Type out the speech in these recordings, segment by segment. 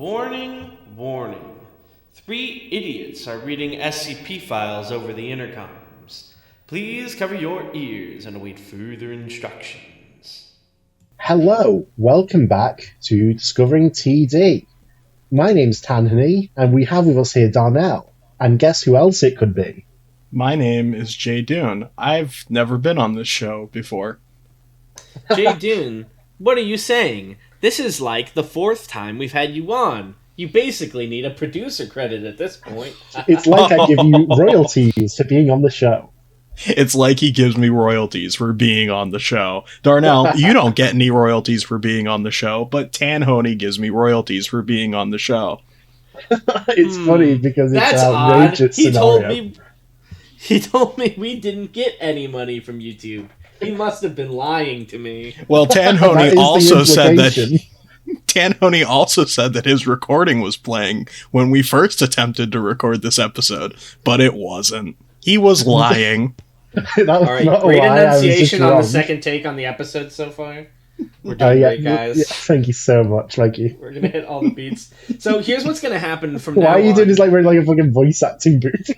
Warning, warning. 3 idiots are reading SCP files over the intercoms. Please cover your ears and await further instructions. Hello, welcome back to Discovering TD. My name's Tanhany, and we have with us here Darnell. And guess who else it could be? My name is Jay Dune. I've never been on this show before. Jay Dune, what are you saying? This is like the 4th time we've had you on. You basically need a producer credit at this point. It's like I give you royalties for being on the show. It's like he gives me royalties for being on the show. Darnell, you don't get any royalties for being on the show, but Tanhony gives me royalties for being on the show. It's funny because it's That's an outrageous odd. scenario. He told me we didn't get any money from YouTube. He must have been lying to me. Well, That Tanhony is the also said that implication. Tanhony also said that his recording was playing when we first attempted to record this episode, but it wasn't. He was lying. That was All right, not a great lie, I was just enunciation on the wrong. second take on the episode so far. We're doing Yeah, great, guys. yeah, thank you so much, thank you. We're gonna hit all the beats. So here's what's gonna happen from Why now are you on. doing this like we're in like a fucking voice acting booth?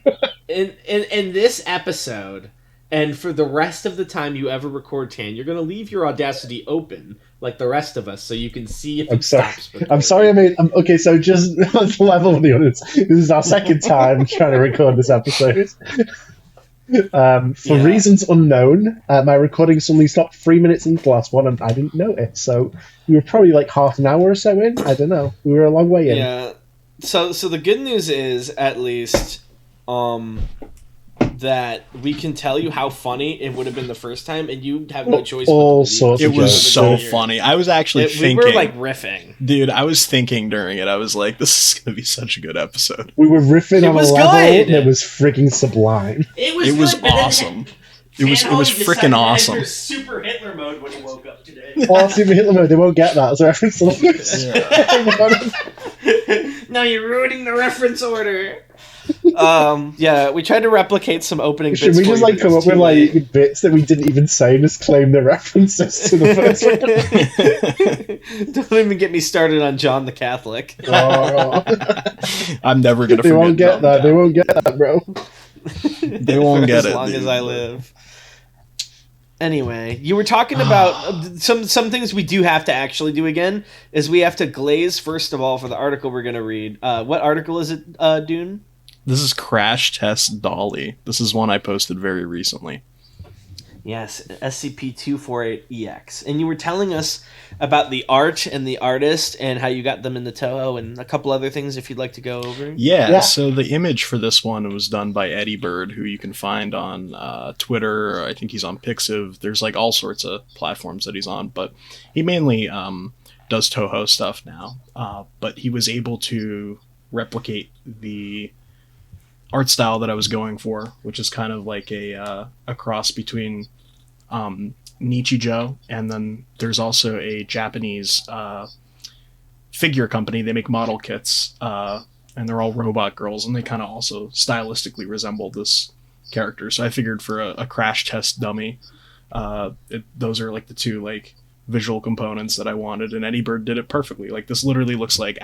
In this episode, and for the rest of the time you ever record, Tan, you're gonna leave your Audacity open like the rest of us, so you can see if I'm it sorry. stops. Recording. I'm sorry I made... okay, so just on the level of the audience, this is our second time trying to record this episode. For reasons unknown, my recording suddenly stopped 3 minutes into the last one, and I didn't notice. So we were probably like half an hour or so in. I don't know. We were a long way in. Yeah. So the good news is at least, that we can tell you how funny it would have been the first time, and you have no choice. All but to sorts believe of It was jokes. so Here. funny. I was actually We thinking... were like riffing. Dude, I was thinking during it, I was like, this is going to be such a good episode. We were riffing It on a was level good. that was freaking sublime. It It was good, but then awesome. It was Tanhony freaking decided to awesome. enter Super Hitler mode when he woke up today. Oh, Super Hitler mode, they won't get that as a reference to this. No, you're ruining the reference order. Yeah, we tried to replicate some opening bits. Should we for just you, like but come it's up with too late. like bits that we didn't even say and just claim the references to the first one? Don't even get me started on John the Catholic. Oh. I'm never going to They forget won't get that. They won't get that, bro. They won't For get as it, long dude. as I live. Anyway, you were talking about some things we do have to actually do again. Is we have to glaze first of all for the article we're going to read. What article is it, Dune? This is Crash Test Dolly. This is one I posted very recently. Yes, SCP-248-EX. And you were telling us about the art and the artist and how you got them in the Toho and a couple other things if you'd like to go over. Yeah, so the image for this one was done by Eddie Bird, who you can find on Twitter. I think he's on Pixiv. There's like all sorts of platforms that he's on, but he mainly does Toho stuff now. But he was able to replicate the art style that I was going for, which is kind of like a cross between Nichijou, and then there's also a Japanese figure company. They make model kits, and they're all robot girls, and they kind of also stylistically resemble this character. So I figured for a crash test dummy, those are like the two like visual components that I wanted, and Eddie Bird did it perfectly. Like this literally looks like an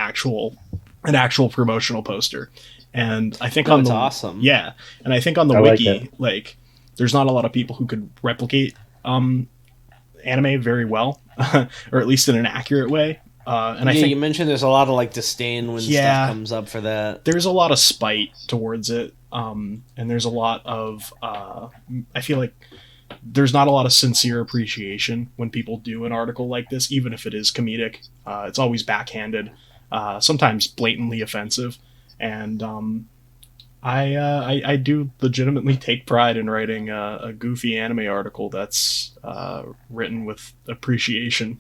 actual promotional poster. And I think It's awesome. Yeah, and I think on the I like wiki, it. like there's not a lot of people who could replicate anime very well, or at least in an accurate way. And I think you mentioned there's a lot of like disdain when Yeah. stuff comes up for that. there's a lot of spite towards it, and there's a lot of I feel like there's not a lot of sincere appreciation when people do an article like this, even if it is comedic. It's always backhanded, sometimes blatantly offensive. And I do legitimately take pride in writing a goofy anime article that's written with appreciation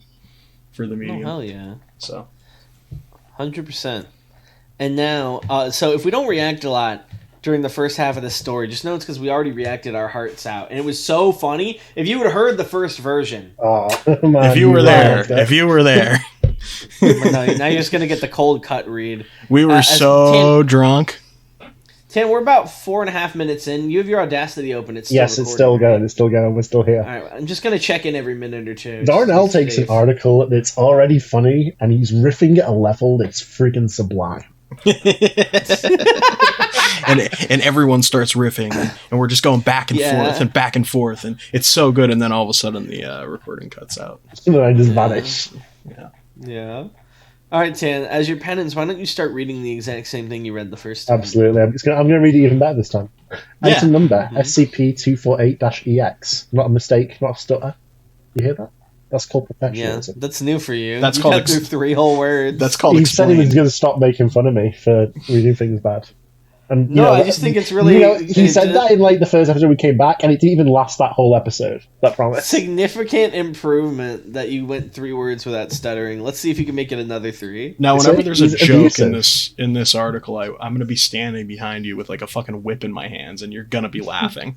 for the medium. Oh, hell yeah. So 100%. And now, so if we don't react a lot during the first half of this story, just know it's because we already reacted our hearts out. And it was so funny. If you would have heard the first version. Oh, man, if you were there, loved it. if you were there, No, now you're just going to get the cold cut read. we were As so drunk. Tan, we're about 4.5 minutes in. You have your Audacity open. It's still Yes, it's still recording, right? going. It's still going. We're still here. All right, I'm just gonna check in every minute or two. Darnell just to be takes an safe. article that's already funny, and he's riffing at a level that's freaking sublime. and everyone starts riffing, and we're just going back and forth and back and forth, and it's so good. And then all of a sudden, the recording cuts out. And then I just vanish. Yeah. All right, Tan. As your penance, why don't you start reading the exact same thing you read the first time? Absolutely. I'm gonna read it even better this time. Item number SCP-248-EX. Not a mistake, not a stutter. You hear that? That's called professionalism. Yeah, that's new for you. That's you called got through 3 whole words. That's called He said he was explain. going to stop making fun of me for reading things bad. And, I just think it's really... he said that in like the first episode we came back, and it didn't even last that whole episode. That promise. Significant improvement that you went 3 words without stuttering. Let's see if you can make it another 3. Now, whenever there's a He's joke abusive. in this article, I'm going to be standing behind you with like a fucking whip in my hands, and you're going to be laughing.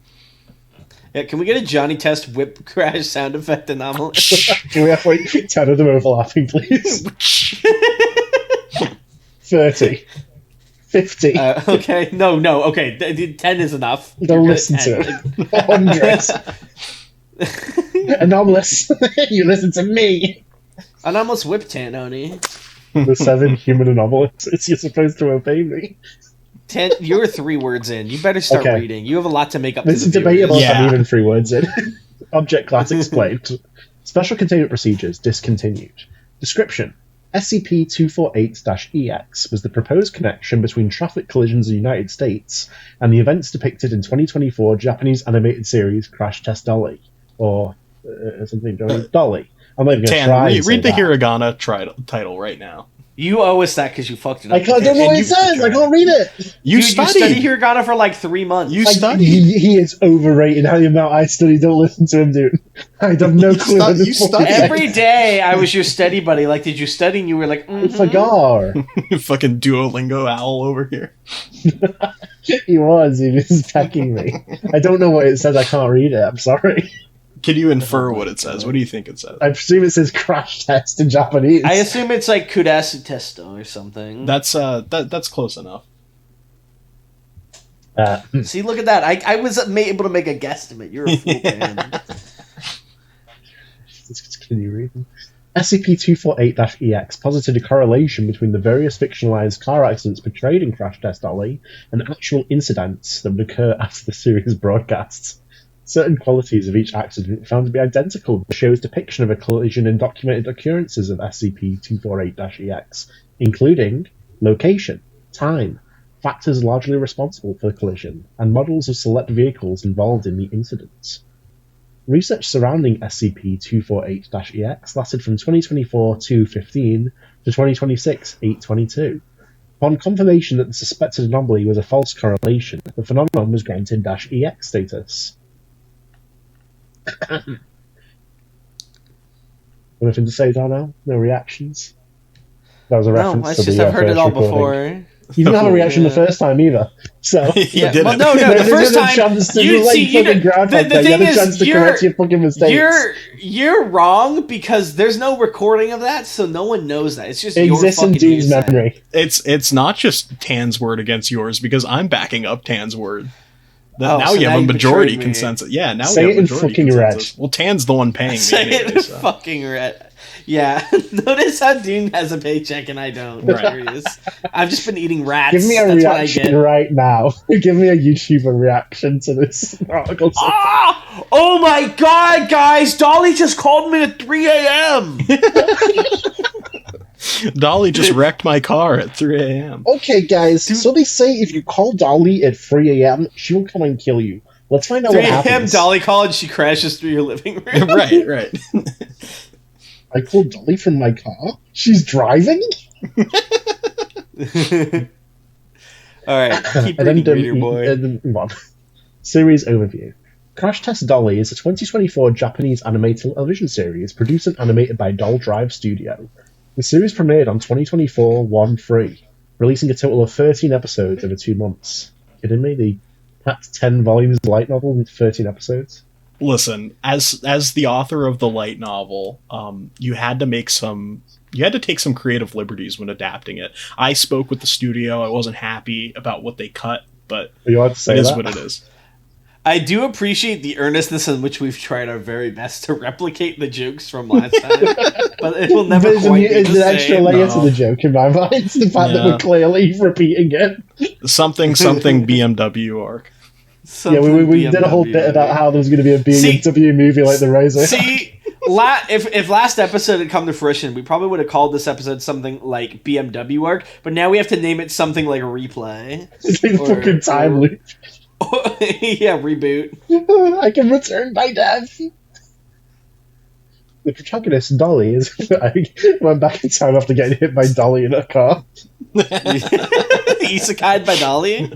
Yeah, can we get a Johnny Test whip crash sound effect anomalous? Can we have like 10 of them overlapping, please? 30. 50. Okay, no, okay. 10 is enough. Don't listen to it. 100. Anomalous. You listen to me. Anomalous whip Tan, Oni. The 7 human anomalies. You're supposed to obey me. Tan, you're 3 words in. You better start Okay. reading. You have a lot to make up This to is the debatable viewers. if I'm Yeah. even 3 words in. Object class explained. Special containment procedures discontinued. Description. SCP-248-EX was the proposed connection between traffic collisions in the United States and the events depicted in 2024 Japanese animated series Crash Test Dolly. Or something, Dolly. I'm not even going to try Tan, and say read the that. hiragana title right now. You owe us that because you fucked it up. I don't know what it says. I can't read it. You You studied studied. hiragana for like 3 months. You Like, studied. he is overrated how the amount I study. Don't listen to him, dude. I have no clue. what this you fucking studied. says. Every day I was your study buddy. Like, did you study? And you were like, I forgot. Fucking Duolingo owl over here. He was pecking me. I don't know what it says. I can't read it. I'm sorry. Can you infer what it says? What do you think it says? I presume it says crash test in Japanese. I assume it's like kudasu testo or something. That's that's close enough. See, look at that. I was able to make a guesstimate. You're a fool, man. Let's continue reading. SCP-248-EX posited a correlation between the various fictionalized car accidents portrayed in Crash Test Dolly and actual incidents that would occur after the series broadcasts. Certain qualities of each accident were found to be identical with the show's depiction of a collision and documented occurrences of SCP-248-EX, including location, time, factors largely responsible for the collision, and models of select vehicles involved in the incidents. Research surrounding SCP-248-EX lasted from 2024-2-15 to 2026-8-22. Upon confirmation that the suspected anomaly was a false correlation, the phenomenon was granted -EX status. Anything to say, Darnell? No reactions? That was a No, reference I to just the have heard it first all recording. before. You didn't have a reaction Yeah. the first time either, so... You did well, it. no, the There's first a time chance to you do, like, see, you fucking Groundhog the Day. You thing had a chance is, to correct your fucking mistakes. you're wrong because there's no recording of that, so no one knows that. It's just It your exists in fucking Dune's hearsay. memory. It's not just Tan's word against yours because I'm backing up Tan's word. Oh, Now so you now have a you majority betrayed me. consensus. Yeah, now Say we it have in majority fucking red. consensus. Well, Tan's the one paying me Say anyway, it so. fucking red. Yeah, notice how Dune has a paycheck and I don't. Right. Curious. I've just been eating rats. Give me a That's what I reaction get. right now. Give me a YouTuber reaction to this article. Ah! Oh my god, guys! Dolly just called me at 3 a.m. Dolly just wrecked my car at 3 a.m. Okay, guys, so they say if you call Dolly at 3 a.m., she will come and kill you. Let's find out 3 what a.m. happens. Dolly called. She crashes through your living room. right. I called Dolly from my car? She's driving? All right, keep And then reading, reader boy. move on. Series overview. Crash Test Dolly is a 2024 Japanese animated television series produced and animated by Doll Drive Studio. The series premiered on 2024-1-3, releasing a total of 13 episodes over 2 months. Kidding me? They packed 10 volumes of light novel into 13 episodes? Listen, as the author of the light novel, you had to take some creative liberties when adapting it. I spoke with the studio. I wasn't happy about what they cut but Are you allowed to say it is that? what it is. I do appreciate the earnestness in which we've tried our very best to replicate the jokes from last time, but it will never There's quite be an the extra same. layer to the joke in my mind. It's the fact that Yeah. we're clearly repeating it. Something BMW arc. Yeah, we did a whole BMW, bit about how there was going to be a BMW movie like The Razor. See, if last episode had come to fruition, we probably would have called this episode something like BMW arc, but now we have to name it something like Replay. It's like Or- fucking time loop. Yeah, reboot. I can return my death. The protagonist, Dolly, is I went back in time after getting hit by Dolly in a car. Isekai'd by Dolly.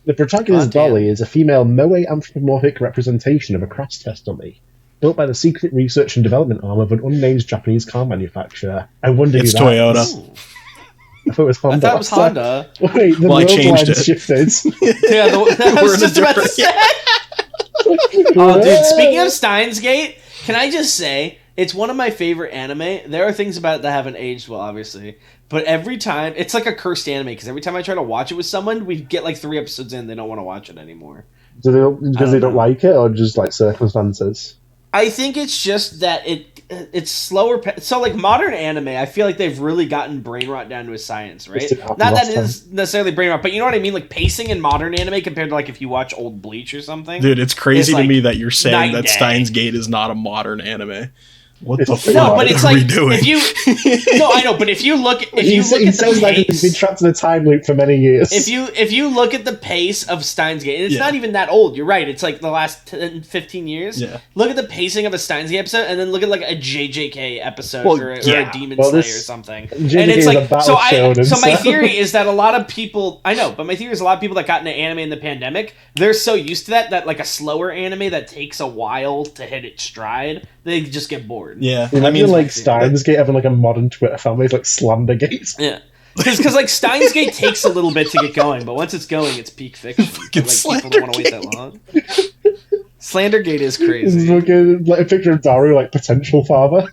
The protagonist, Goddamn. Dolly, is a female moe anthropomorphic representation of a crash test dummy, built by the secret research and development arm of an unnamed Japanese car manufacturer. I wonder It's who that Toyota. is. I thought it was I Honda. thought it was Honda. Wait, the Well, I world changed lines it. shifted. Yeah, I We're was in a just about to different- say. Oh, dude, speaking of Steins Gate, can I just say, it's one of my favorite anime. There are things about it that haven't aged well, obviously. But every time, it's like a cursed anime, because every time I try to watch it with someone, we get like 3 episodes in, they don't want to watch it anymore. Because they don't like it, or just like circumstances? I think it's just that it's slower. So like modern anime, I feel like they've really gotten brain rot down to a science, right? This didn't happen Not that last it is necessarily brain rot, but you know what I mean? Like pacing in modern anime compared to like if you watch old Bleach or something. Dude, it's crazy It's to like me that you're night saying and that day. Steins Gate is not a modern anime. What It's the pretty fuck No, but it's are we like doing? if you no, I know, but if you look at He the says that he's been pace, trapped in a time loop for many years. if you look at the pace of Steins Gate, and it's Yeah. not even that old. You're right. It's like the last 10, 15 years. Yeah. Look at the pacing of a Steins Gate episode, and then look at like a JJK episode Well, or a yeah. Demon Well, Slayer this- or something. JJK And it's is a like battle shonen, so my so- theory is that a lot of people I know, but my theory is a lot of people that got into anime in the pandemic, they're so used to that like a slower anime that takes a while to hit its stride, they just get bored. Yeah, Imagine I mean, like Steins Gate having like a modern Twitter family, it's like Slandergate. Yeah. Because like Steins Gate takes a little bit to get going, but once it's going, it's peak fiction. Fucking Like people don't want to wait that long. Slandergate is This is crazy. fucking, like a picture of Daru, like potential father.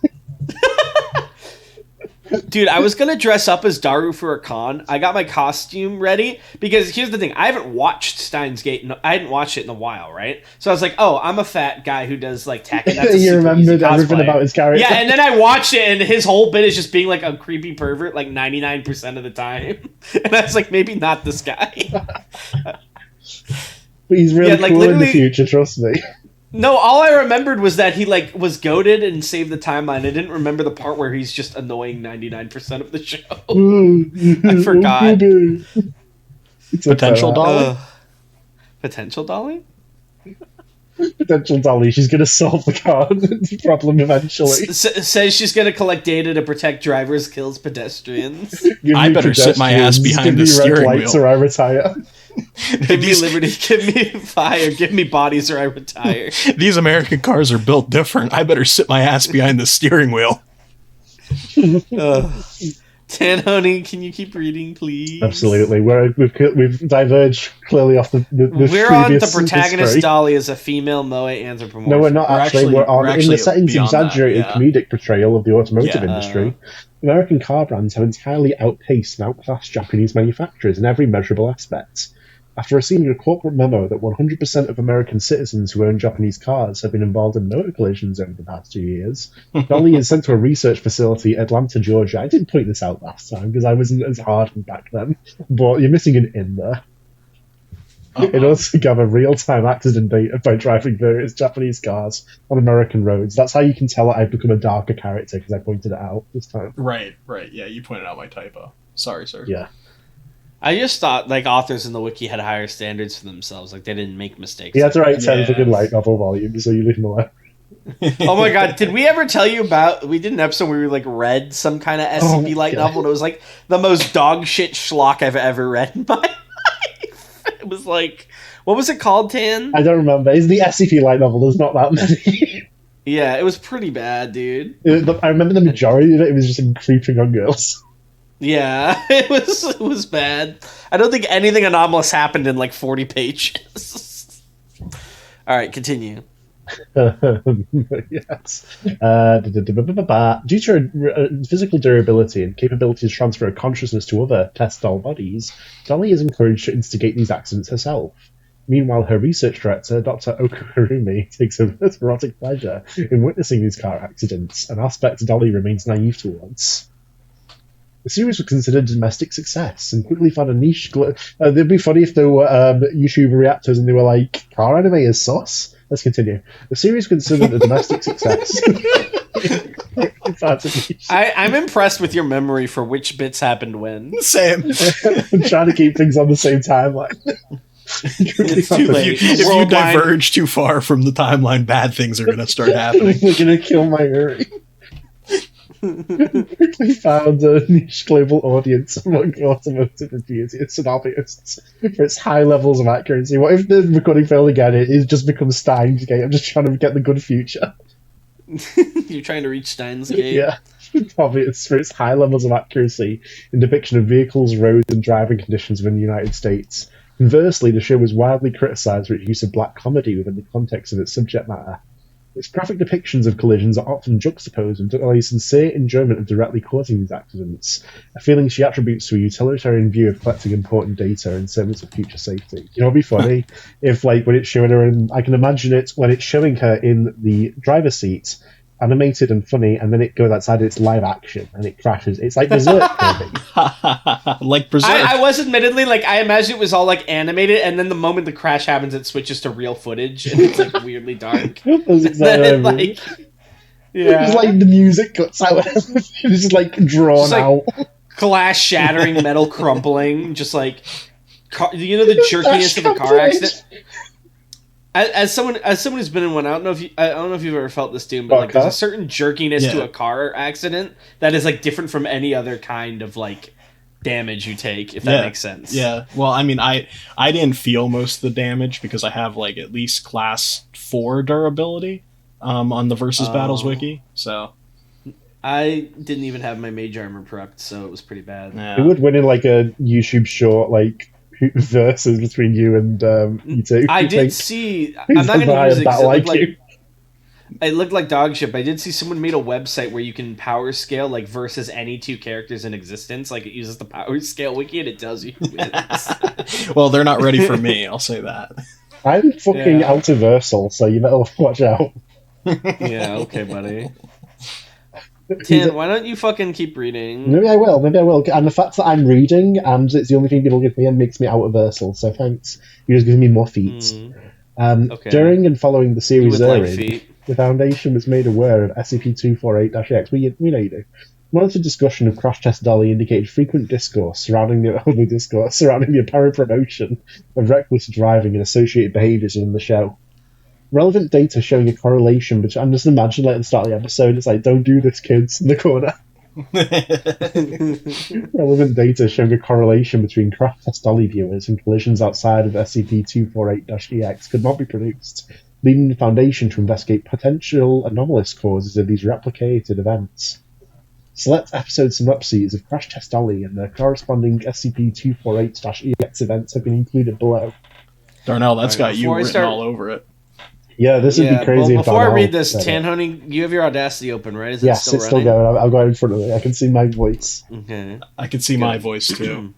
Dude, I was gonna dress up as Daru for a con. I got my costume ready because here's the thing: I haven't watched Steins Gate. I hadn't watched it in a while, right? So I was like, "Oh, I'm a fat guy who does like tacky." That's a You super easy remembered everything cosplay. about his character. Yeah, and then I watched it, and his whole bit is just being like a creepy pervert, like 99% of the time. And I was like, maybe not this guy. But he's really Yeah, like, cool in the literally- future, trust me. No, all I remembered was that he like was goaded and saved the timeline. I didn't remember the part where he's just annoying 99% of the show. I forgot. Potential Dolly? Potential Dolly? Potential Dolly. She's going to solve the card problem eventually. Says she's gonna collect data to protect drivers, kills pedestrians. Give I me better sit my ass pedestrians, behind give the me red steering lights wheel. or I retire. Give me liberty, give me fire, give me bodies or I retire. These American cars are built different. I better sit my ass behind the steering wheel. Tanhoney, can you keep reading, please? Absolutely. We've diverged clearly off the We're on the previous protagonist history. Dolly as a female moe anthropomorph. No, we're not actually. We're on in actually the setting's beyond that, exaggerated yeah. comedic portrayal of the automotive Yeah. industry. American car brands have entirely outpaced and outclassed Japanese manufacturers in every measurable aspect. After receiving a corporate memo that 100% of American citizens who own Japanese cars have been involved in motor collisions over the past 2 years, Dolly is sent to a research facility in Atlanta, Georgia. I did point this out last time because I wasn't as hardened back then, but you're missing an in there. In order to gather real-time accident data by driving various Japanese cars on American roads. That's how you can tell that I've become a darker character, because I pointed it out this time. Right. Yeah, you pointed out my typo. Sorry, sir. Yeah. I just thought like authors in the wiki had higher standards for themselves, like they didn't make mistakes. He had to write 10 Yeah. fucking light novel volumes, so you leave him alone. Oh my god, did we ever tell you about we did an episode where we like read some kind of SCP light God. novel and it was like the most dog shit schlock I've ever read in my life. It was like what was it called, Tan? I don't remember. It's the SCP light novel. There's not that many. Yeah, it was pretty bad, dude. I remember the majority of it. It was just him creeping on girls. Yeah, it was bad. I don't think anything anomalous happened in like 40 pages. All right, continue. Yes. Due to her physical durability and capability to transfer her consciousness to other test doll bodies, Dolly is encouraged to instigate these accidents herself. Meanwhile, her research director, Dr. Okuharumi, takes a erotic pleasure in witnessing these car accidents, an aspect Dolly remains naive towards. The series was considered a domestic success and quickly found a niche. It'd be funny if there were YouTube reactors and they were like, car anime is sus? Let's continue. The series considered a domestic success. I'm impressed with your memory for which bits happened when. Same. I'm trying to keep things on the same timeline. It's too late. If you diverge too far from the timeline, bad things are going to start happening. We're going to kill my Uri. Quickly found a niche global audience among automotive enthusiasts and hobbyists for its high levels of accuracy. What if the recording failed again? It just becomes Steins Gate. I'm just trying to get the good future. You're trying to reach Steins Gate? Yeah. Hobbyists for its high levels of accuracy in depiction of vehicles, roads, and driving conditions within the United States. Conversely, the show was widely criticised for its use of black comedy within the context of its subject matter. Its graphic depictions of collisions are often juxtaposed with Dolly's sincere enjoyment of directly causing these accidents, a feeling she attributes to a utilitarian view of collecting important data in service of future safety. You know, it'd be funny if, like, when it's showing her in, I can imagine it when it's showing her in the driver's seat, animated and funny, and then it goes outside and it's live action and it crashes. It's like Berserk, maybe. Like Berserk. I was admittedly, like, I imagine it was all, like, animated, and then the moment the crash happens, it switches to real footage, and it's, like, weirdly dark. That's exactly what I mean. Yeah. It's like the music cuts out. It's just, like, drawn Just, like, out. Glass shattering, metal crumpling, just, like, you know the jerkiness of a car accident? As someone who's been in one, I don't know if you've ever felt this, Dune, but like there's a certain jerkiness to a car accident that is like different from any other kind of like damage you take, if that makes sense. Yeah. Well, I mean, I didn't feel most of the damage because I have like at least class 4 durability on the Versus Battles wiki. So I didn't even have my mage armor prepped, so it was pretty bad. It would win in like a YouTube short, like versus between you and you two. I did see. I'm not going to use it because it looked like dog shit. But I did see someone made a website where you can power scale like versus any 2 characters in existence. Like it uses the power scale wiki and it tells you who wins. Well, they're not ready for me. I'll say that. I'm fucking Altiversal, so you better watch out. Yeah. Okay, buddy. Tan, why don't you fucking keep reading? Maybe I will. And the fact that I'm reading and it's the only thing people give me and makes me Altiversal, so thanks. You're just giving me more feats. Okay. During and following the series airing, like the Foundation was made aware of SCP-248-X. We know you do. Monitored discussion of Crash Test Dolly indicated frequent discourse surrounding the apparent promotion of reckless driving and associated behaviours in the show. Relevant data showing a correlation between... I'm just imagining like at the start of the episode, it's like, don't do this, kids, in the corner. Relevant data showing a correlation between Crash Test Dolly viewers and collisions outside of SCP-248-EX could not be produced, leading the Foundation to investigate potential anomalous causes of these replicated events. Select episode synopses of Crash Test Dolly and their corresponding SCP-248-EX events have been included below. Darnell, that's got you written all over it. Yeah, this would be crazy. Well, before I read this, Tanhoney, you have your Audacity open, right? Is yes, it's still going. I'll go in front of it. I can see my voice. Okay. I can see my voice too.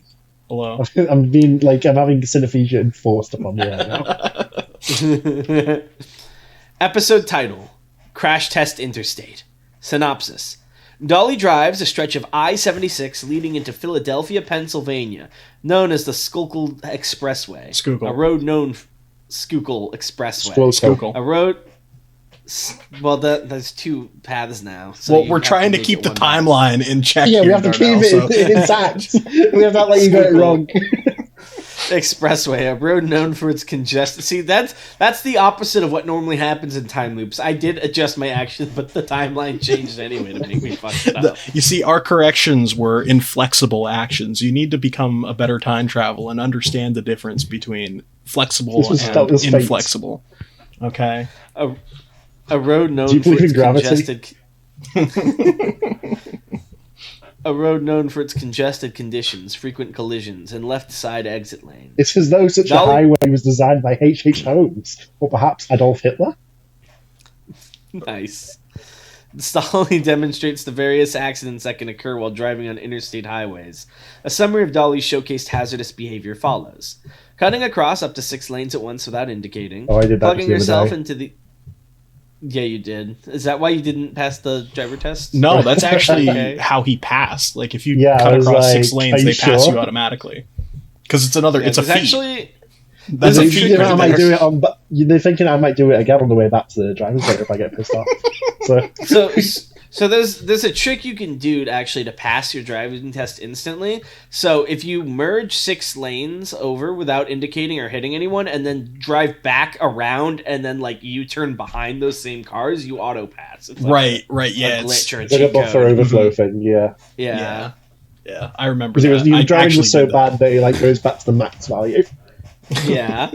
Hello. I'm having synesthesia enforced upon me right now. Episode title: Crash Test Interstate. Synopsis: Dolly drives a stretch of I-76 leading into Philadelphia, Pennsylvania, known as the Schuylkill Expressway. Schuylkill. A road known Schuylkill Expressway. Schuylkill. A road. Well, there's 2 paths now. So well, we're trying to keep the timeline in check. Yeah, we have to keep it intact. We have not let you get it wrong. Expressway, a road known for its congestion. See, that's the opposite of what normally happens in time loops. I did adjust my actions, but the timeline changed anyway to make me fuck it up. You see, our corrections were inflexible actions. You need to become a better time traveler and understand the difference between flexible and inflexible. Okay? A road known for its congested... A road known for its congested conditions, frequent collisions, and left side exit lanes. It's as though such a highway was designed by H.H. Holmes, or perhaps Adolf Hitler. Nice. Dolly demonstrates the various accidents that can occur while driving on interstate highways. A summary of Dolly's showcased hazardous behavior follows. Cutting across up to 6 lanes at once without indicating. Oh, I did that Plugging the other yourself day. into the... Yeah, you did. Is that why you didn't pass the driver test? No, that's actually Okay. how he passed. Like, if you Yeah, I cut was across like, 6 are lanes, you they pass sure? you automatically. Because it's another, Yeah, it's a 'cause feat. actually, That's They're a feat. thinking I right might there. do it on, but they're thinking I might do it again on the way back to the driving center if I get pissed off. So there's a trick you can do to pass your driving test instantly. So if you merge 6 lanes over without indicating or hitting anyone, and then drive back around and then like U-turn behind those same cars, you auto pass. It's like Right, yeah. a glitch or a It's like a cheat buffer code. overflow thing, yeah. Yeah. Yeah, I remember Because that. your I driving actually was so did that. bad that it like goes back to the max value. Yeah.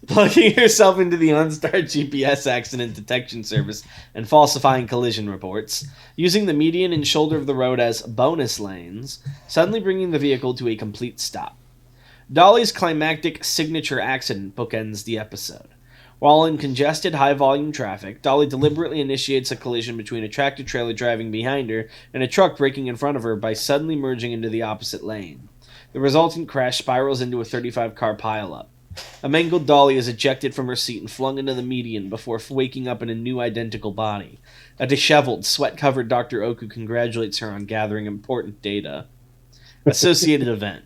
Plugging yourself into the OnStar GPS accident detection service and falsifying collision reports. Using the median and shoulder of the road as bonus lanes, suddenly bringing the vehicle to a complete stop. Dolly's climactic signature accident bookends the episode. While in congested, high-volume traffic, Dolly deliberately initiates a collision between a tractor-trailer driving behind her and a truck braking in front of her by suddenly merging into the opposite lane. The resultant crash spirals into a 35-car pileup. A mangled Dolly is ejected from her seat and flung into the median before waking up in a new identical body. A disheveled, sweat-covered Dr. Oku congratulates her on gathering important data. Associated event.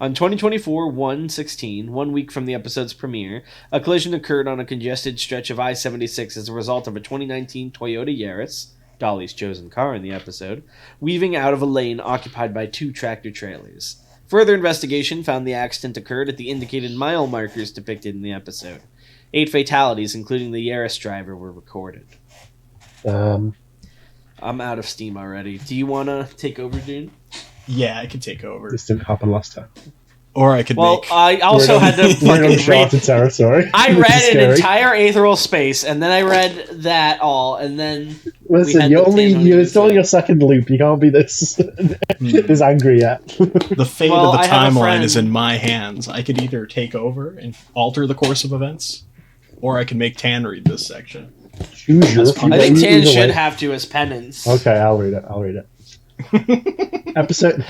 On 2024-1/16, 1 week from the episode's premiere, a collision occurred on a congested stretch of I-76 as a result of a 2019 Toyota Yaris, Dolly's chosen car in the episode, weaving out of a lane occupied by 2 tractor-trailers. Further investigation found the accident occurred at the indicated mile markers depicted in the episode. 8 fatalities, including the Yaris driver, were recorded. I'm out of steam already. Do you want to take over, Dune? Yeah, I could take over. This didn't happen last time. Or I could Well, make... I also had to We're in fucking read... uncharted territory. I This is read an scary. entire Aetheral Space, and then I read that all, and then... Listen, had you're the plan on you're you, still in so- your second loop. You can't be this this angry yet. The fate Well, of I the have a timeline friend- is in my hands. I could either take over and alter the course of events, or I could make Tan read this section. Choose your I I think either Tan way. should have to as penance. Okay, I'll read it. Episode.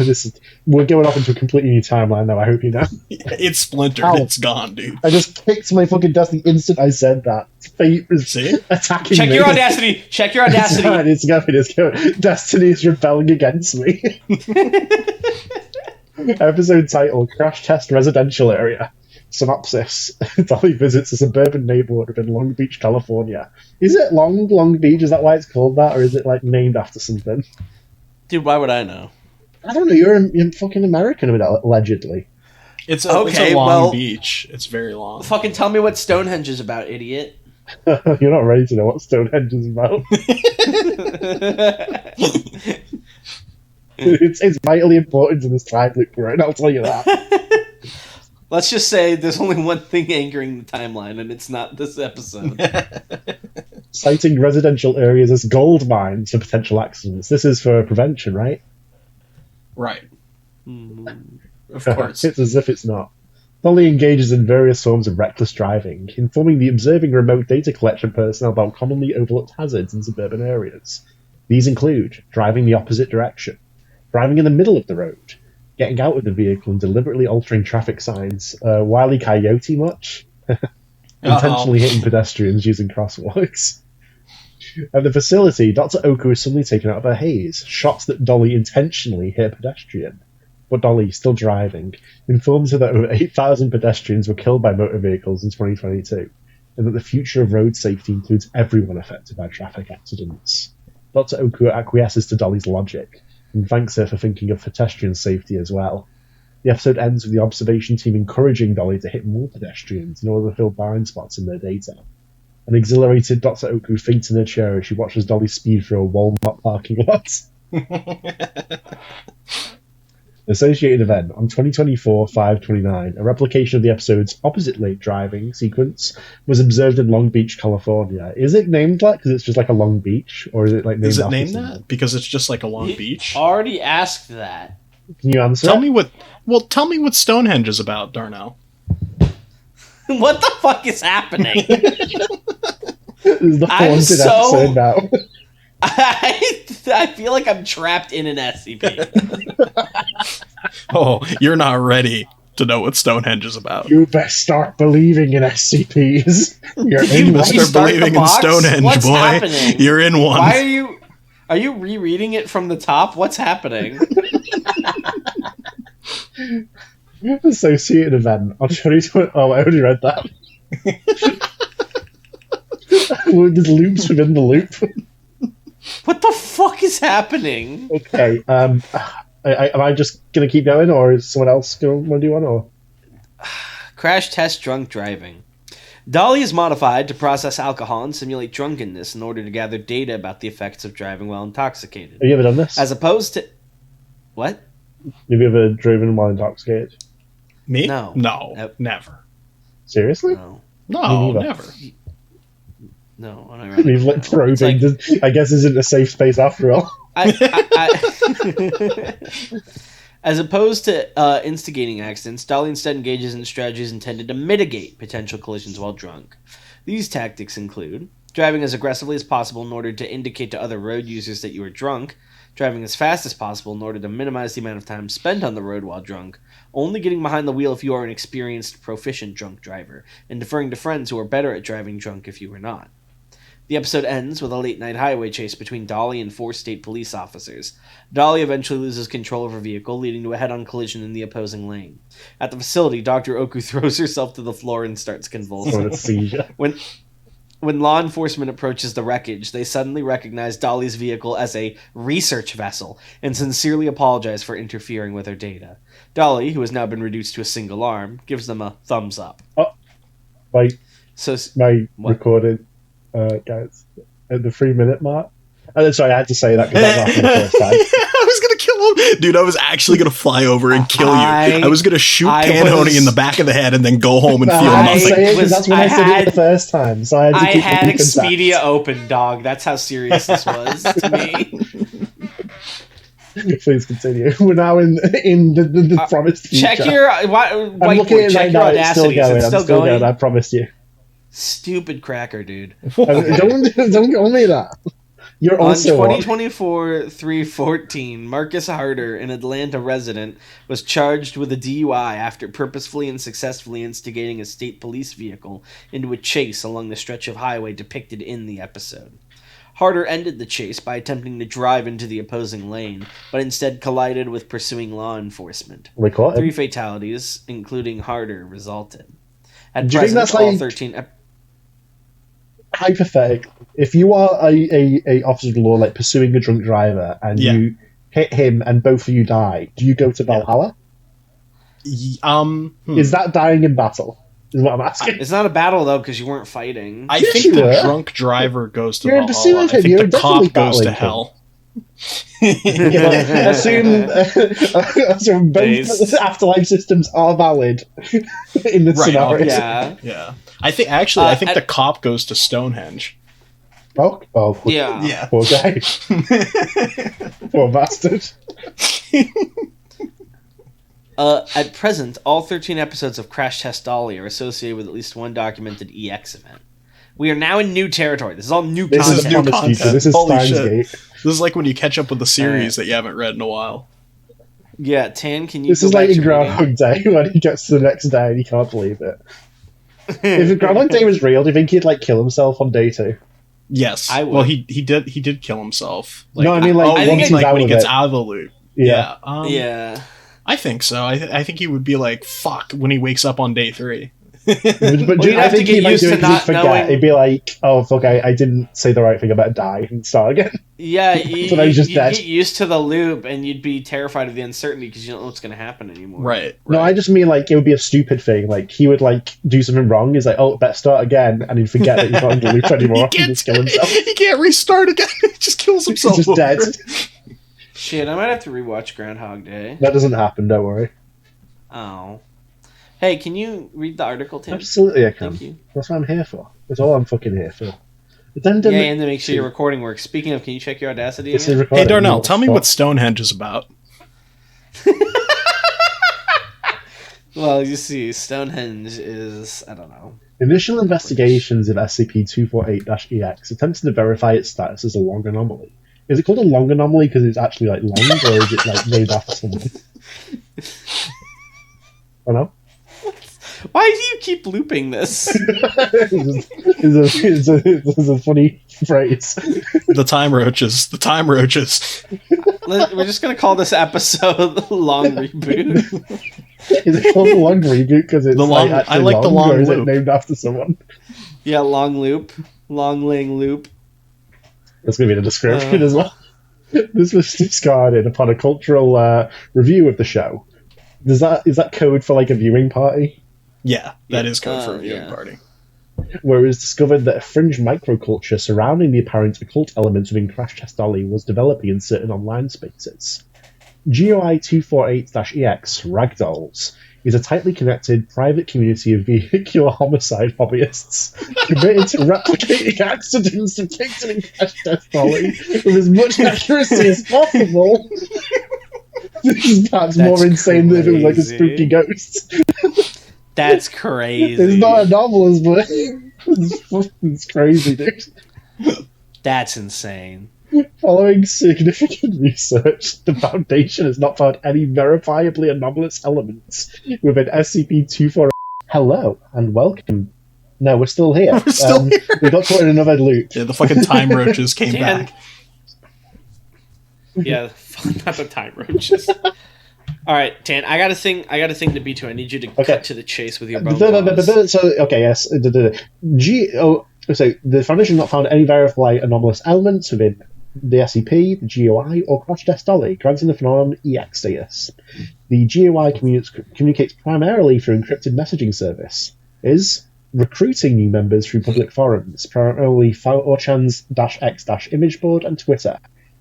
We're going off into a completely new timeline now. I hope you know. It's splintered. Ow. It's gone, dude. I just kicked my fucking desk the instant I said that. Fate is See? attacking Check me. your audacity! Check your It's audacity! fine, it's going. Destiny is rebelling against me. Episode title: Crash Test Residential Area. Synopsis: Dolly visits a suburban neighborhood in Long Beach, California. Is it Long Beach? Is that why it's called that, or is it like named after something? Dude, why would I know? I don't know. You're fucking American, allegedly. It's Okay, a long well- beach. It's very long. Fucking tell me what Stonehenge is about, idiot. You're not ready to know what Stonehenge is about. It's vitally important to this time loop, right? I'll tell you that. Let's just say there's only one thing anchoring the timeline, and it's not this episode. Citing residential areas as gold mines for potential accidents. This is for prevention, right? Right. Hmm. Of course. It's as if it's not. Dolly engages in various forms of reckless driving, informing the observing remote data collection personnel about commonly overlooked hazards in suburban areas. These include driving the opposite direction, driving in the middle of the road, getting out of the vehicle and deliberately altering traffic signs. Wile E. Coyote much? Intentionally hitting pedestrians using crosswalks. At the facility, Dr. Oku is suddenly taken out of her haze, shocked that Dolly intentionally hit a pedestrian. But Dolly, still driving, informs her that over 8,000 pedestrians were killed by motor vehicles in 2022, and that the future of road safety includes everyone affected by traffic accidents. Dr. Oku acquiesces to Dolly's logic, and thanks her for thinking of pedestrian safety as well. The episode ends with the observation team encouraging Dolly to hit more pedestrians in order to fill blind spots in their data. An exhilarated Dr. Oku faints in her chair as she watches Dolly speed through a Walmart parking lot. Associated event on 2024-5/29, a replication of the episode's opposite late driving sequence was observed in Long Beach, California. Is it named that because it's just like a long beach, or is it like named Is it after named something? that? Because it's just like a long beach? Already asked that. Can you answer? Tell me what Stonehenge is about, Darnell. What the fuck is happening? This is the I'm haunted so- episode now. I feel like I'm trapped in an SCP. Oh, you're not ready to know what Stonehenge is about. You best start believing in SCPs. You're You in best one. Start believing in box? Stonehenge, What's boy. happening? You're in one. Why are you rereading it from the top? What's happening? Associated event. I'll show you. Oh, I already read that. There's loops within the loop. What the fuck is happening? Okay. Am I just gonna keep going, or is someone else gonna want to do one? Or Crash test drunk driving. Dolly is modified to process alcohol and simulate drunkenness in order to gather data about the effects of driving while intoxicated. have you ever done this? As opposed to... What? Have you ever driven while intoxicated? Me? No. No, never. Seriously? No. No, neither. never. No. We've like probing. It's like- I guess isn't a safe space after all. As opposed to instigating accidents, Dolly instead engages in strategies intended to mitigate potential collisions while drunk. These tactics include driving as aggressively as possible in order to indicate to other road users that you are drunk, driving as fast as possible in order to minimize the amount of time spent on the road while drunk, only getting behind the wheel if you are an experienced, proficient drunk driver, and deferring to friends who are better at driving drunk if you are not. The episode ends with a late-night highway chase between Dolly and 4 state police officers. Dolly eventually loses control of her vehicle, leading to a head-on collision in the opposing lane. At the facility, Dr. Oku throws herself to the floor and starts Or convulsing. a seizure. When law enforcement approaches the wreckage, they suddenly recognize Dolly's vehicle as a research vessel and sincerely apologize for interfering with her data. Dolly, who has now been reduced to a single arm, gives them a thumbs up. My So, what? recorded, guys, at the 3-minute mark. Sorry, I had to say that because that was after the first time. I was gonna kill him, dude. I was actually gonna fly over and kill you. I was gonna shoot Panhoney in the back of the head and then go home and feel I had to nothing. say it 'cause that's when I said it the first time. So I had to I keep had it in context. Expedia open, dog. That's how serious this was to me. Please continue. We're now in the promised future. Check your I'm whiteboard. looking at it Check right your now. It's still audacity. going. Is it I'm still still going? going. I promise you. Stupid cracker, dude. Don't call me that. You're On also on. 2024-314, Marcus Harder, an Atlanta resident, was charged with a DUI after purposefully and successfully instigating a state police vehicle into a chase along the stretch of highway depicted in the episode. Harder ended the chase by attempting to drive into the opposing lane, but instead collided with pursuing law enforcement. We caught him. 3 fatalities, including Harder, resulted. At Do you think present, that's all like- 13... Hypothetically, if you are a officer of the law, like pursuing a drunk driver, and Yeah. you hit him and both of you die, do you go to Valhalla? Is that dying in battle? Is what I'm asking. It's not a battle, though, because you weren't fighting. I Yes, think you the were. drunk driver goes to You're in pursuit Valhalla. of I him. think You're the cop definitely goes to battling him. hell. Assume both Base. afterlife systems are valid in this Right, scenario. Yeah. Yeah, I think I think at- the cop goes to Stonehenge. Oh, Yeah. poor guy, poor bastard. At present, all 13 episodes of Crash Test Dolly are associated with at least one documented EX event. We are now in new territory. This is all new This This is is content. new the promised future. content. This is Holy Steins shit. Gate. This is like when you catch up with the series that you haven't read in a while. Yeah, Tan, can you This go is back like in to Groundhog Day when he gets to the next day and he can't believe it. reading? If Groundhog Day was real, do you think he'd like kill himself on day 2? Yes, I would. well he did kill himself. No, I mean, like, I think once it's he's like out when he of gets it. out of the loop. Yeah. Yeah. I think so. I think he would be like fuck when he wakes up on day 3. But you'd I have to think get he might used do to it 'cause he'd not forget. knowing- He'd be like, "Oh fuck, I didn't say the right thing. I better die and start again." Yeah, you, So now he's just you'd dead. get used to the loop, and you'd be terrified of the uncertainty because you don't know what's going to happen anymore. Right. No, I just mean like it would be a stupid thing. Like he would like do something wrong. He's like, "Oh, better start again," and he'd forget that he's not in the loop anymore. he and just kill himself. he can't restart again. He just kills He's himself. just dead. Shit, I might have to rewatch Groundhog Day. That doesn't happen. Don't worry. Oh. Hey, can you read the article, Tim? Absolutely, I can. Thank you. That's what I'm here for. That's all I'm fucking here for. But then, Yeah, and to make sure your recording works. Speaking of, can you check your Audacity this is again? Hey recording. Darnell, tell me Fuck. what Stonehenge is about. Well, you see, Stonehenge is, I don't know. Initial investigations of SCP-248-EX attempted to verify its status as a long anomaly. Is it called a long anomaly because it's actually like long, or is it like named after someone? I don't know. Why do you keep looping this? It's a funny phrase. The time roaches. The time roaches. We're just gonna call this episode "Long Reboot." Is it called the long reboot because it's The long- like I like long, the long or is it loop. named after someone? Yeah, long loop, long ling loop. That's going to be the description as well. This was discarded upon a cultural review of the show. Is that code for like a viewing party? Yeah, that is code for a viewing yeah. party. Where it was discovered that a fringe microculture surrounding the apparent occult elements within Crash Test Dolly was developing in certain online spaces. GOI 248-EX, Ragdolls, is a tightly connected private community of vehicular homicide hobbyists committed to replicating accidents depicted in Crash Test Dolly with as much accuracy as possible. This is perhaps more insane than if it was like a spooky ghost. That's crazy. It's not anomalous, but it's crazy, dude. That's insane. Following significant research, the Foundation has not found any verifiably anomalous elements within SCP-248. Hello, and welcome. No, we're still here. We're still here. We got caught in another loop. Yeah, the fucking time roaches came Dan. back. Yeah, not the time roaches. All right, Tan. I got a thing to B2. I need you to cut to the chase with your bone claws. So, okay, yes. So, the Foundation has not found any verified anomalous elements within the SCP, the GOI, or Crash Test Dolly, granting the phenomenon EX status. The GOI communicates primarily through encrypted messaging service, is recruiting new members through public forums, primarily 4chan's-x-image board and Twitter,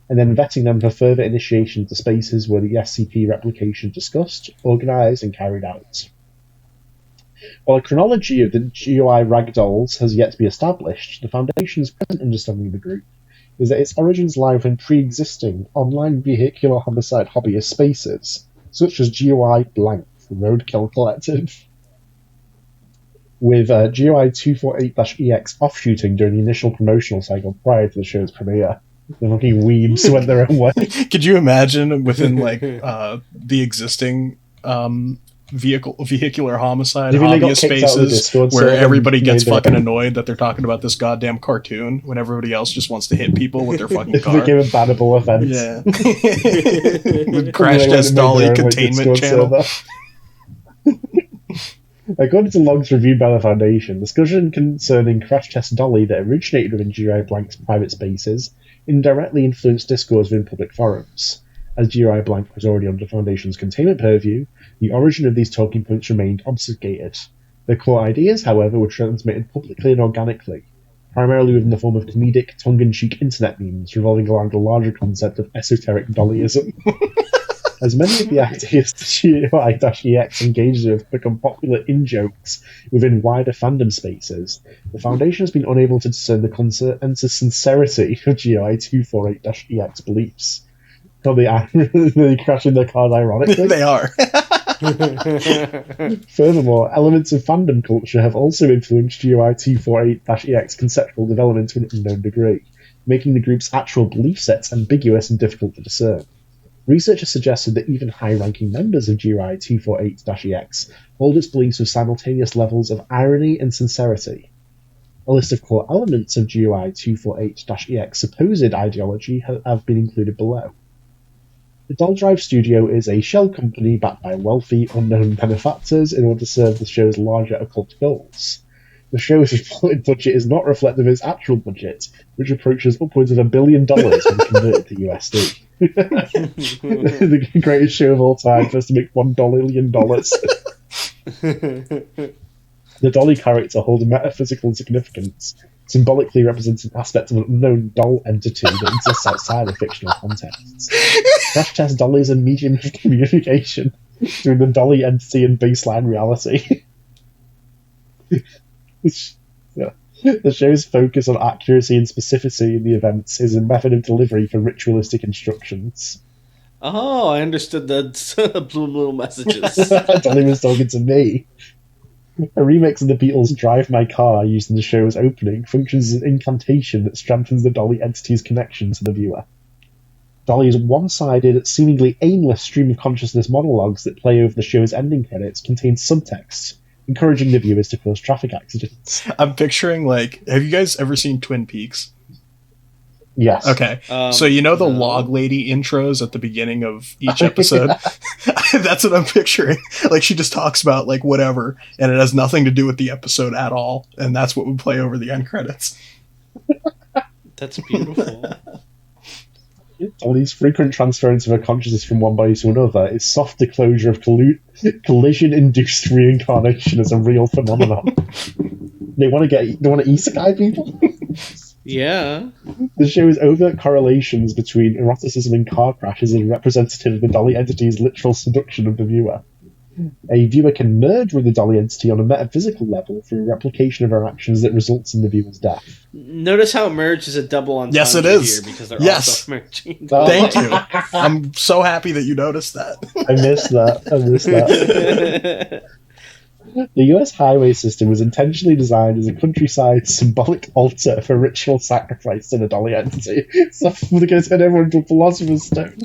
and then vetting them for further initiation to spaces where the SCP replication is discussed, organised, and carried out. While a chronology of the GOI ragdolls has yet to be established, the Foundation's present understanding of the group is that its origins lie within pre-existing online vehicular homicide hobbyist spaces, such as GOI Blank, the Roadkill Collective, with GOI 248-EX offshooting during the initial promotional cycle prior to the show's premiere. The fucking weebs went their own way. Could you imagine within like the existing vehicular homicide Do you think they got hobbyist kicked out of the spaces Discord where server everybody and gets made their fucking own? annoyed that they're talking about this goddamn cartoon when everybody else just wants to hit people with their fucking This car? became a bannable offence. Yeah. With Crash They Test made Dolly their own containment Discord channel. server. According to logs reviewed by the Foundation, discussion concerning Crash Test Dolly that originated within GI Blank's private spaces indirectly influenced discourse within public forums. As GI Blank was already under the Foundation's containment purview, the origin of these talking points remained obfuscated. Their core ideas, however, were transmitted publicly and organically, primarily within the form of comedic, tongue-in-cheek internet memes revolving around the larger concept of esoteric dollyism. As many of the ideas the GOI-EX engages with become popular in-jokes within wider fandom spaces, the Foundation has been unable to discern the consensus sincerity of GOI-248-EX beliefs. Are they crashing their cars ironically? They are. Furthermore, elements of fandom culture have also influenced GOI-248-EX conceptual development to an unknown degree, making the group's actual belief sets ambiguous and difficult to discern. Research has suggested that even high-ranking members of GOI-248-EX hold its beliefs with simultaneous levels of irony and sincerity. A list of core elements of GOI-248-EX supposed ideology have been included below. The Doll Drive Studio is a shell company backed by wealthy, unknown benefactors in order to serve the show's larger occult goals. The show's reported budget is not reflective of its actual budget, which approaches upwards of $1 billion when converted to USD. The greatest show of all time, first to make $1 billion. The Dolly character holds a metaphysical significance, symbolically representing aspects of an unknown doll entity that exists outside of fictional contexts. Crash Test Dolly is a medium of communication between the Dolly entity and baseline reality. The show's focus on accuracy and specificity in the events is a method of delivery for ritualistic instructions. Oh, I understood the blue messages. Dolly was talking to me. A remix of the Beatles' Drive My Car, used in the show's opening, functions as an incantation that strengthens the Dolly entity's connection to the viewer. Dolly's one-sided, seemingly aimless stream of consciousness monologues that play over the show's ending credits contain subtext, encouraging the viewers to cause traffic accidents. I'm picturing, like, have you guys ever seen Twin Peaks? Yes. Okay. So you know the no. log lady intros at the beginning of each episode? That's what I'm picturing. Like, she just talks about, like, whatever, and it has nothing to do with the episode at all, and that's what would play over the end credits. That's beautiful. Dolly's frequent transference of her consciousness from one body to another is soft disclosure of collision-induced reincarnation as a real phenomenon. They want to isekai people? Yeah. The show's overt correlations between eroticism and car crashes is representative of the Dolly entity's literal seduction of the viewer. A viewer can merge with the Dolly entity on a metaphysical level through replication of her actions that results in the viewer's death. Notice how merge is a double entendre Yes, it is. here because they're Yes. also merging. Thank you. I'm so happy that you noticed that. I missed that. The US highway system was intentionally designed as a countryside symbolic altar for ritual sacrifice to the Dolly entity. So they're going to turn everyone into a philosopher's stone.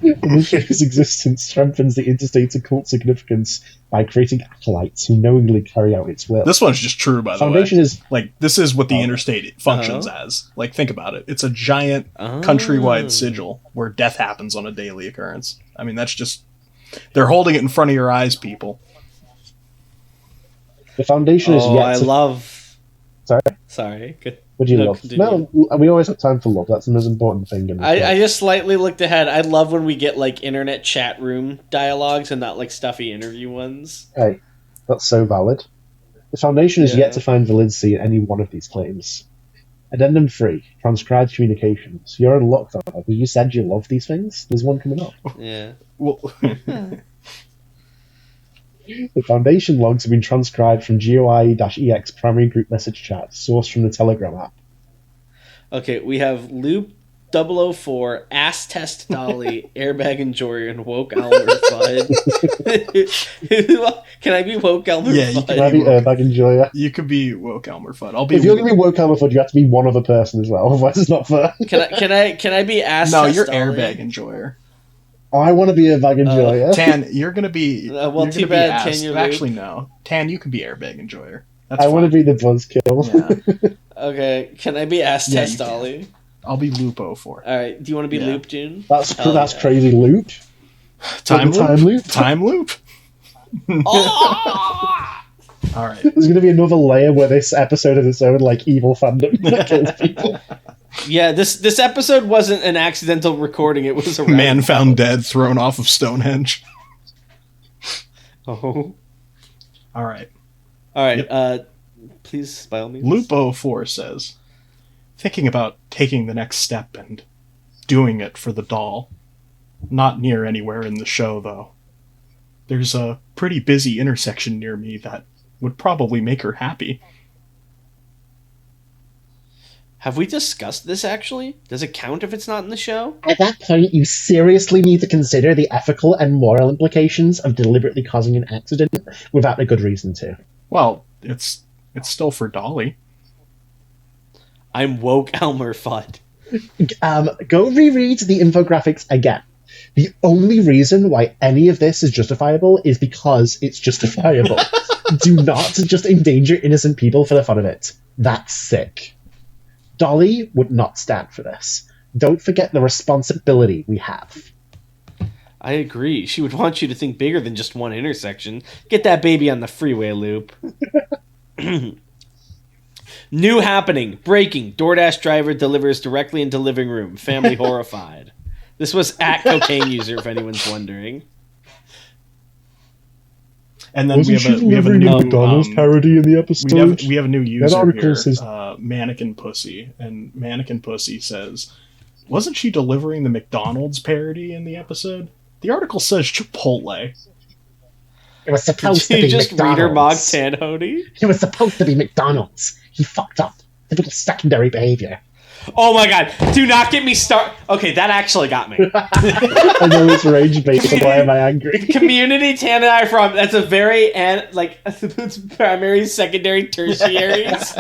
And the show's existence strengthens the interstate's occult significance by creating acolytes who knowingly carry out its will. This one's just true, by the Foundation way. is Like, this is what the interstate functions as. Like, think about it. It's a giant countrywide sigil where death happens on a daily occurrence. I mean, that's just... They're holding it in front of your eyes, people. the Foundation is yet I to... love... Sorry? Sorry. Good. What do you No, love? continue. No, we always have time for love. That's the most important thing. In the show. I just slightly looked ahead. I love when we get, like, internet chat room dialogues and not, like, stuffy interview ones. Hey, that's so valid. The Foundation is Yeah. yet to find validity in any one of these claims. Addendum 3, transcribed communications. You're in luck, though, because you said you love these things. There's one coming up. Yeah. Well, The Foundation logs have been transcribed from GOI-EX primary group message chat, sourced from the Telegram app. Okay, we have Loop 004, Ass Test Dolly, Airbag Enjoyer, and Woke Elmer Fudd. Can I be Woke Elmer Yeah, you Fudd? can Can I be Airbag Enjoyer? you could be Woke Elmer Fudd. I'll be... If you're going to be Woke Elmerford, you have to be one other person as well, otherwise it's not fair. Can I be Ass No, Test you're Dolly? Airbag Enjoyer. Oh, I want to be Airbag Enjoyer. Tan, you're gonna be... well, you're too gonna be bad, asked- Tan, you're Actually, no. Tan, you can be Airbag Enjoyer. That's I want to fine. be the Buzzkill. Yeah. Okay, can I be Ass Yeah, Test you can. Dolly? All be Lupo for. Alright, do you want to be Yeah. Loop, June? That's Hell that's yeah. crazy loop. Time Time loop? loop? Time loop? Oh! Alright. There's going to be another layer where this episode of its own, like, evil fandom that kills people. Yeah, this episode wasn't an accidental recording, it was a Man found dead, thrown off of Stonehenge. Oh. Alright. Alright, please, by all means. Lupo 4 says, thinking about taking the next step and doing it for the doll. Not near anywhere in the show, though. There's a pretty busy intersection near me that would probably make her happy. Have we discussed this, actually? Does it count if it's not in the show? At that point, you seriously need to consider the ethical and moral implications of deliberately causing an accident without a good reason to. Well, it's still for Dolly. I'm Woke Elmer Fudd. Go reread the infographics again. The only reason why any of this is justifiable is because it's justifiable. Do not just endanger innocent people for the fun of it. That's sick. Dolly would not stand for this. Don't forget the responsibility we have. I agree. She would want you to think bigger than just one intersection. Get that baby on the freeway loop. New happening. Breaking. DoorDash driver delivers directly into living room. Family horrified. This was at cocaine user, if anyone's wondering. And then we have a new McDonald's parody in the episode? we have a new That user article here, says- Mannequin Pussy, and Mannequin Pussy says, wasn't she delivering the McDonald's parody in the episode? The article says Chipotle. It was supposed to Did be you just read her mock McDonald's. Tanhody? It was supposed to be McDonald's. He fucked up. Typical secondary behavior. Oh my god! Do not get me started. Okay, that actually got me. I know it's rage bait, so why am I angry? Community Tan and I are from. That's a very it's primary, secondary, tertiaries.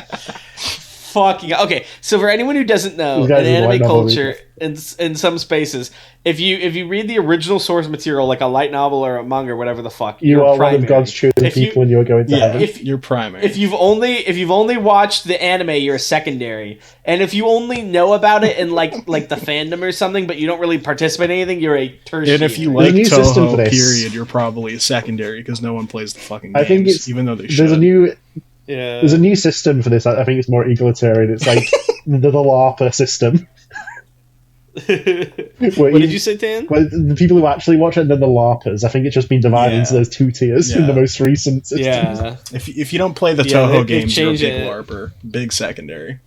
Fucking okay. So for anyone who doesn't know, in anime culture, in some spaces, if you read the original source material, like a light novel or a manga or whatever the fuck, you are primary. one of God's chosen people, and you're going to heaven. You're primary. If you've only watched the anime, you're a secondary, and if you only know about it in like the fandom or something, but you don't really participate in anything, you're a tertiary. And if you like Toho, period, you're probably a secondary because no one plays the fucking games, I think it's, even though they should. There's a new system for this. I think it's more egalitarian. It's like the LARPer system. What did you say, Dan? Well, the people who actually watch it and then the LARPers. I think it's just been divided into those two tiers in the most recent systems. Yeah. If you don't play the Toho games, you're a big LARPer. Big secondary.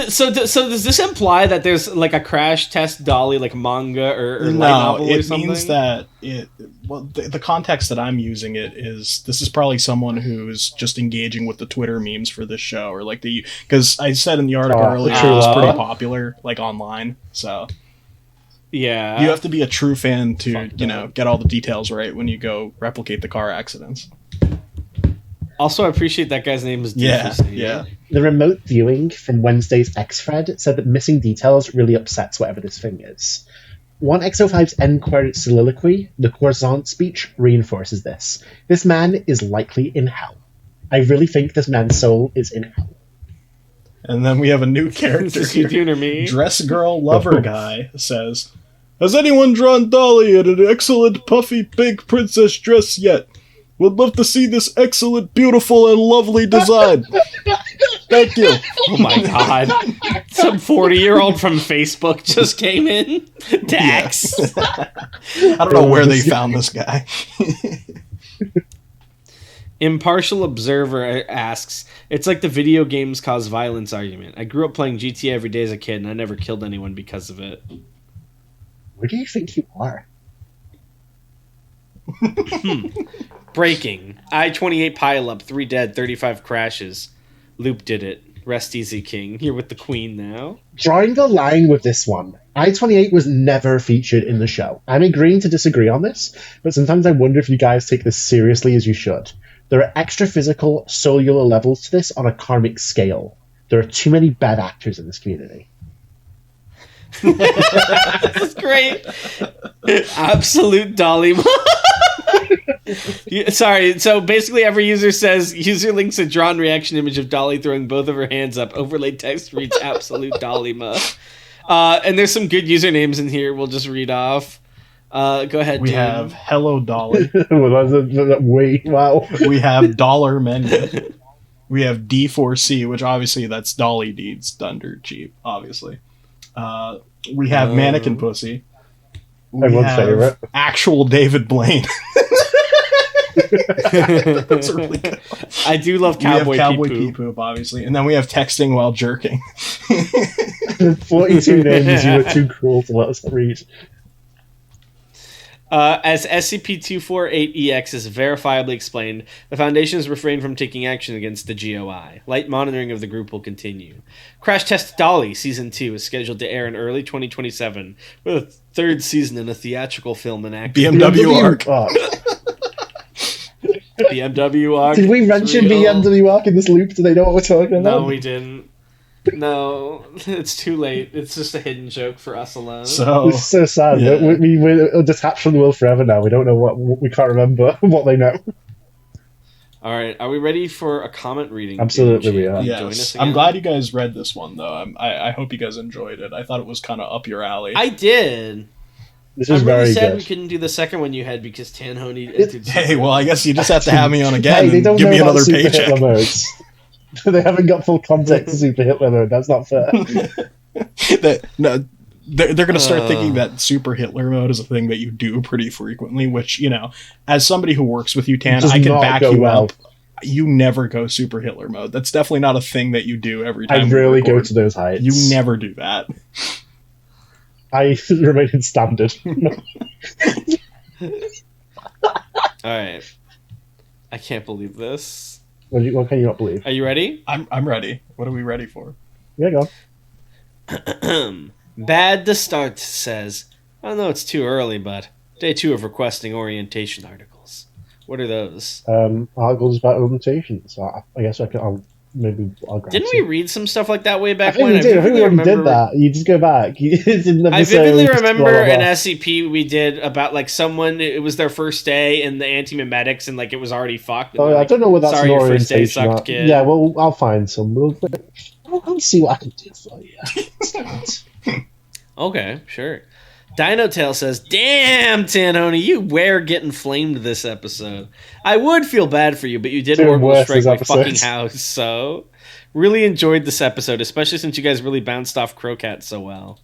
So does this imply that there's like a Crash Test Dolly like manga or light novel or something? It means that the context that I'm using it is this is probably someone who's just engaging with the Twitter memes for this show, or like because I said in the article earlier it's pretty popular like online, so yeah, you have to be a true fan to get all the details right when you go replicate the car accidents. Also, I appreciate that guy's name is Doofus. Yeah. The remote viewing from Wednesday's X-Thread said that missing details really upsets whatever this thing is. One X05's end credit soliloquy, the Coruscant speech, reinforces this. This man is likely in hell. I really think this man's soul is in hell. And then we have a new character here. Dune or me? Dress Girl Lover Guy says, "Has anyone drawn Dolly in an excellent puffy pink princess dress yet? Would love to see this excellent, beautiful, and lovely design. Thank you." Oh my god. Some 40-year-old from Facebook just came in. Dax. I don't know where they found this guy. Impartial Observer asks, "It's like the video games cause violence argument. I grew up playing GTA every day as a kid, and I never killed anyone because of it." Where do you think you are? Breaking. I-28 pileup, 3 dead, 35 crashes. Loop did it. Rest easy, King. You're with the Queen now. Drawing the line with this one, I-28 was never featured in the show. I'm agreeing to disagree on this, but sometimes I wonder if you guys take this seriously as you should. There are extra physical, cellular levels to this on a karmic scale. There are too many bad actors in this community. This is great. Absolute Dolly. Sorry, so basically every user says, user links a drawn reaction image of Dolly throwing both of her hands up. Overlay text reads absolute Dolly-ma. And there's some good usernames in here we'll just read off. Go ahead, We Dune. have Hello Dolly. Wow. We have Dollar Menu. We have D4C, which obviously that's Dolly Deeds done dirt cheap, obviously. We have Mannequin Pussy. Everyone's favorite. Actual David Blaine. That's really good. I do love Cowboy Pee Poop, obviously. And then we have Texting While Jerking. 42 names you were too cruel to let us read. As SCP-248-EX is verifiably explained, the Foundation has refrained from taking action against the GOI. Light monitoring of the group will continue. Crash Test Dolly Season 2 is scheduled to air in early 2027, with a third season in a theatrical film and acting. BMW Arc. BMW Arc. Did we mention BMW Arc in this loop? Do they know what we're talking about? No, we didn't. No, it's too late. It's just a hidden joke for us alone. So it's so sad. Yeah. We're detached from the world forever now. We don't know we can't remember what they know. All right, are we ready for a comment reading? Absolutely, we are. Yes. I'm glad you guys read this one, though. I hope you guys enjoyed it. I thought it was kind of up your alley. I did. This is very sad good. we couldn't do the second one you had because Tanhoney entered. Hey, well, I guess you just have to have me on again they and don't give know me about another Super paycheck. Hitler modes. They haven't got full context of Super Hitler mode. That's not fair. They're going to start thinking that Super Hitler mode is a thing that you do pretty frequently, which, as somebody who works with you, Tan, I can back you up. You never go Super Hitler mode. That's definitely not a thing that you do every time. I rarely go to those heights. You never do that. I remain in standard. Alright. I can't believe this. What can you not believe? Are you ready? I'm ready. What are we ready for? Yeah, go on. Bad to Start says, I don't know, it's too early, but day 2 of requesting orientation articles. What are those? Articles about orientation. So I guess I'll grab Didn't some. we read some stuff like that way back I think when? we did. I think we already did that. You just go back. I vividly remember an SCP we did about like someone. It was their first day in the anti-memetics, and like it was already fucked. Oh, I don't know what that's sorry, an your first day orientation. sucked, kid. Yeah, well, I'll find some. I'll see what I can do for you. Okay, sure. Dino Tail says, "Damn, Tanhoney, you were getting flamed this episode. I would feel bad for you, but you did Doing orbital worse strike this my episode. fucking house. So, really enjoyed this episode, especially since you guys really bounced off Crocat so well.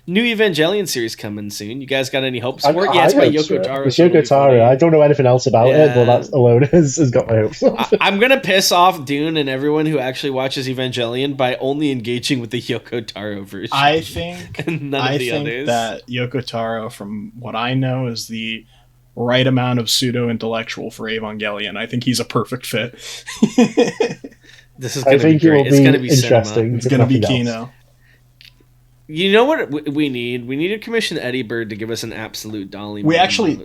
New Evangelion series coming soon. You guys got any hopes for it? Yeah, it's by Yoko Taro. It's Yoko Taro. I don't know anything else about it, but that alone has got my hopes up. I'm gonna piss off Dune and everyone who actually watches Evangelion by only engaging with the Yoko Taro version. I think and none of the others. That Yoko Taro, from what I know, is the right amount of pseudo-intellectual for Evangelion. I think he's a perfect fit. This is gonna be great. It's gonna be interesting. It's gonna be Kino. You know what we need? We need to commission Eddie Bird to give us an absolute Dolly. We actually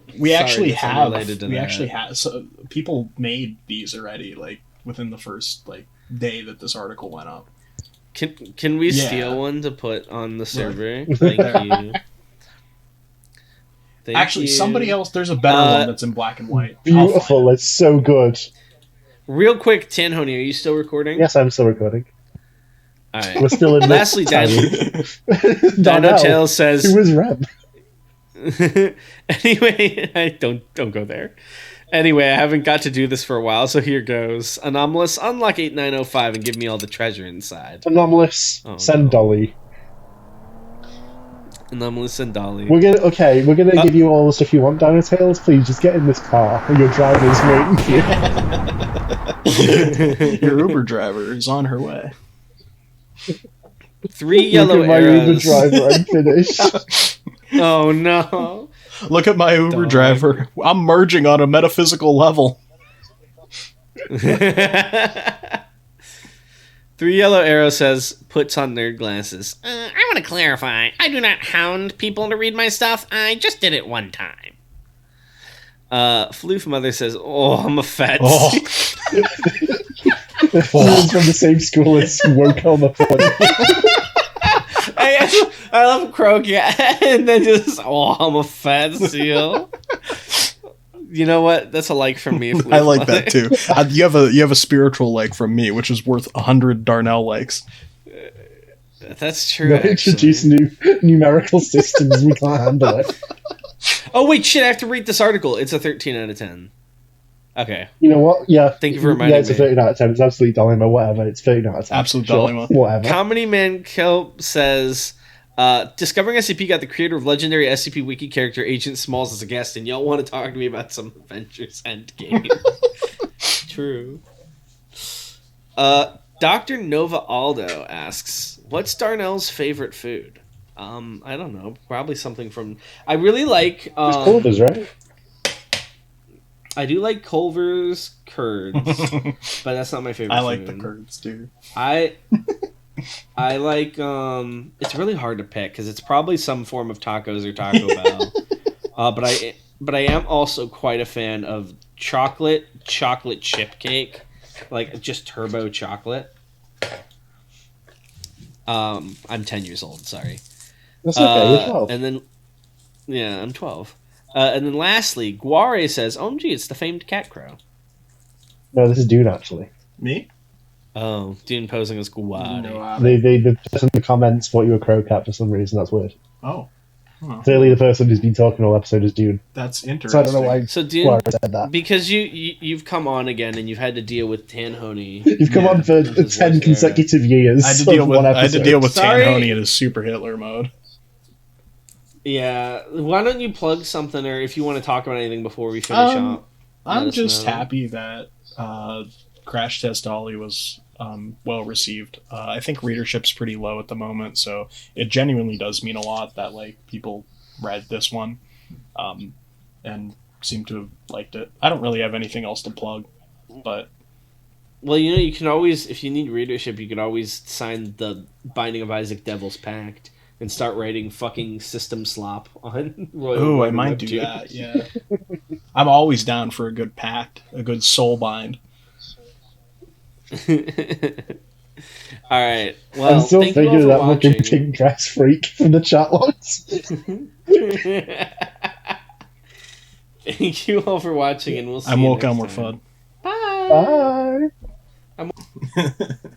have. So people made these already, like within the first day that this article went up. Can we steal one to put on the server? Thank you. Actually, somebody else. There's a better one that's in black and white. Beautiful. It's so good. Real quick, Tanhoney, are you still recording? Yes, I'm still recording. All right. We're still in. Lastly, Dino Tail says, "Who was Rem?" Anyway, don't go there. Anyway, I haven't got to do this for a while, so here goes. Anomalous, unlock 8905 and give me all the treasure inside. Anomalous, send Dolly. Anomalous and Dolly. We're gonna give you all the stuff you want, Dino Tails. Please just get in this car. Your driver's waiting for you. Your Uber driver is on her way. 3 yellow arrows. Look at my Uber driver. I'm finished. Oh no! Look at my Uber driver. I'm merging on a metaphysical level. 3 yellow arrow says, puts on nerd glasses. I want to clarify. I do not hound people to read my stuff. I just did it one time. Floof Mother says, oh, I'm a fat. Oh. It's from the same school as Wokoma. I love Crocat, and then just, oh, I'm a fat seal. You know what? That's a like from me. I like that too. You have a spiritual like from me, which is worth 100 Darnell likes. That's true. Introduce new numerical systems. We can't handle it. Oh wait, shit! I have to read this article. It's a 13 out of 10. Okay. You know what? Yeah. Thank you for reminding me. Yeah, it's a 13 out of 10. It's absolute dilemma. Whatever. It's 13 out of 10. Absolute dilemma. Whatever. Comedy Man Kelp says, discovering SCP got the creator of legendary SCP Wiki character Agent Smalls as a guest, and y'all want to talk to me about some Avengers Endgame. True. Dr. Nova Aldo asks, what's Darnell's favorite food? I don't know. Probably something from... I really like... It's Culver's, right? I do like Culver's curds, but that's not my favorite I like food. the curds, dude. I like it's really hard to pick because it's probably some form of tacos or Taco Bell. But I am also quite a fan of chocolate chip cake, like just turbo chocolate. I'm 10 years old, sorry. That's okay, you're 12. And then yeah, I'm 12. And then lastly, Guare says, OMG, it's the famed cat crow. No, this is Dune, actually. Me? Oh, Dune posing as Guare. No, The person in the comments thought you were Crowcat for some reason. That's weird. Oh. Huh. Clearly the person who's been talking all episode is Dune. That's interesting. So I don't know why So Dune, Guare said that. because you've come on again and you've had to deal with Tanhoney. You've come on for 10 consecutive years. I had to deal with Sorry. Tanhoney in his Super Hitler mode. Yeah, why don't you plug something, or if you want to talk about anything before we finish up? I'm just happy that Crash Test Dolly was well received. I think readership's pretty low at the moment, so it genuinely does mean a lot that people read this one and seem to have liked it. I don't really have anything else to plug, but Well, you know, you can always, if you need readership, you can always sign the Binding of Isaac Devil's Pact and start writing fucking system slop on Royal Oh, I Warner might do Webtoons. that. Yeah, I'm always down for a good pact, a good soul bind. All right. Well, I'm still thank you all thinking for of that fucking watching. pink dress freak from the chat logs. Thank you all for watching, and we'll see I'm you woke next on more time. fun. Bye. Bye.